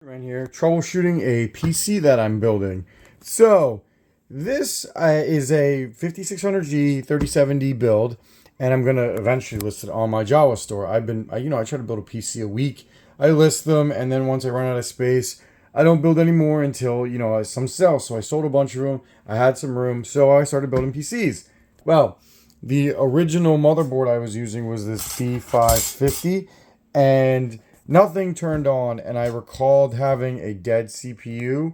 Right here, troubleshooting a PC that I'm building. So this is a 5600G 3070 build, and I'm gonna eventually list it on my Java store. I try to build a PC a week. I list them, and then once I run out of space, I don't build anymore until some sell. So I sold a bunch of them. I had some room, so I started building PCs. Well, the original motherboard I was using was this B550, and nothing turned on, and I recalled having a dead CPU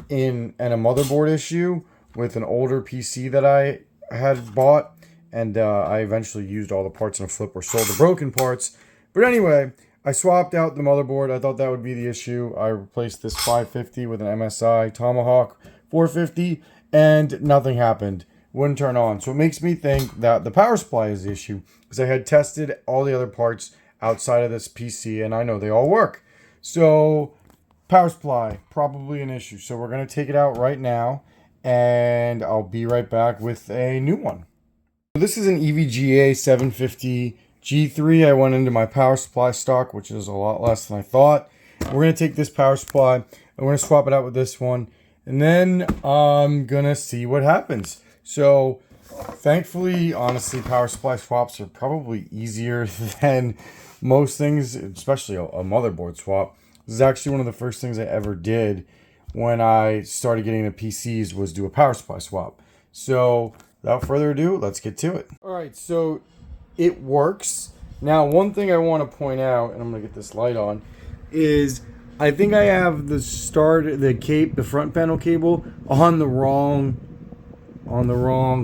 and a motherboard issue with an older PC that I had bought, and I eventually used all the parts in a flip or sold the broken parts. But anyway, I swapped out the motherboard. I thought that would be the issue. I replaced this 550 with an MSI Tomahawk 450, and nothing happened. Wouldn't turn on. So it makes me think that the power supply is the issue, because I had tested all the other parts outside of this PC, and I know they all work. So power supply, probably an issue. So we're going to take it out right now, and I'll be right back with a new one. This is an EVGA 750 G3. I went into my power supply stock, which is a lot less than I thought. We're going to take this power supply, and we're going to swap it out with this one, and then I'm going to see what happens. So thankfully, honestly, power supply swaps are probably easier than most things, especially a motherboard swap. This is actually one of the first things I ever did when I started getting into PCs, was do a power supply swap. So without further ado, let's get to it. All right, so it works. Now, one thing I want to point out, and I'm going to get this light on, is I think I have the front panel cable on the wrong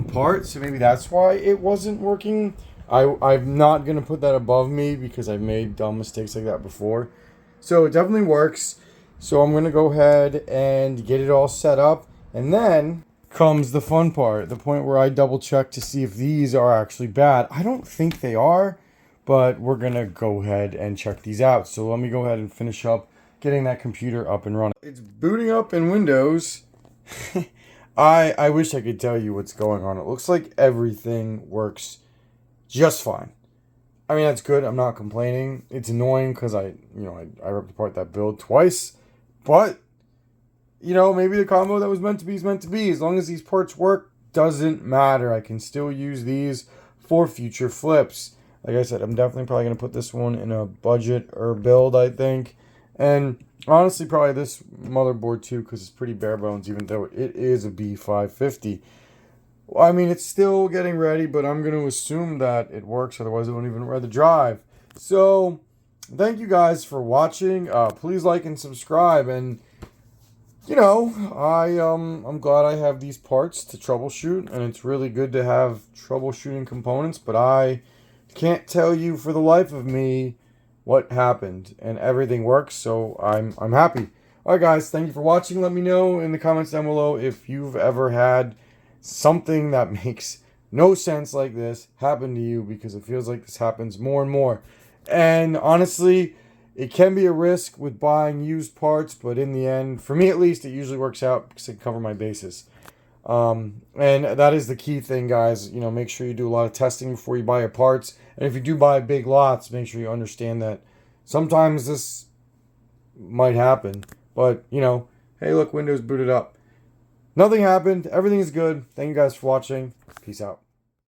part, so maybe that's why it wasn't working. I'm not going to put that above me because I've made dumb mistakes like that before. So it definitely works. So I'm going to go ahead and get it all set up. And then comes the fun part, the point where I double check to see if these are actually bad. I don't think they are, but we're going to go ahead and check these out. So let me go ahead and finish up getting that computer up and running. It's booting up in Windows. I wish I could tell you what's going on. It looks like everything works just fine. I mean, that's good. I'm not complaining. It's annoying because I ripped apart that build twice. But, maybe the combo that was meant to be is meant to be. As long as these parts work, doesn't matter. I can still use these for future flips. Like I said, I'm definitely probably going to put this one in a budget or build, I think. And honestly, probably this motherboard too, because it's pretty bare bones, even though it is a B550. I mean, it's still getting ready, but I'm going to assume that it works. Otherwise, I wouldn't even rather drive. So, thank you guys for watching. Please like and subscribe. And, I'm glad I have these parts to troubleshoot. And it's really good to have troubleshooting components. But I can't tell you for the life of me what happened. And everything works, so I'm happy. All right, guys, thank you for watching. Let me know in the comments down below if you've ever had something that makes no sense like this happen to you, because it feels like this happens more and more. And honestly, it can be a risk with buying used parts, but in the end, for me at least, it usually works out because I cover my bases. And that is the key thing, guys. Make sure you do a lot of testing before you buy your parts. And if you do buy big lots, make sure you understand that sometimes this might happen. But, hey, look, Windows booted up. Nothing happened. Everything is good. Thank you guys for watching. Peace out.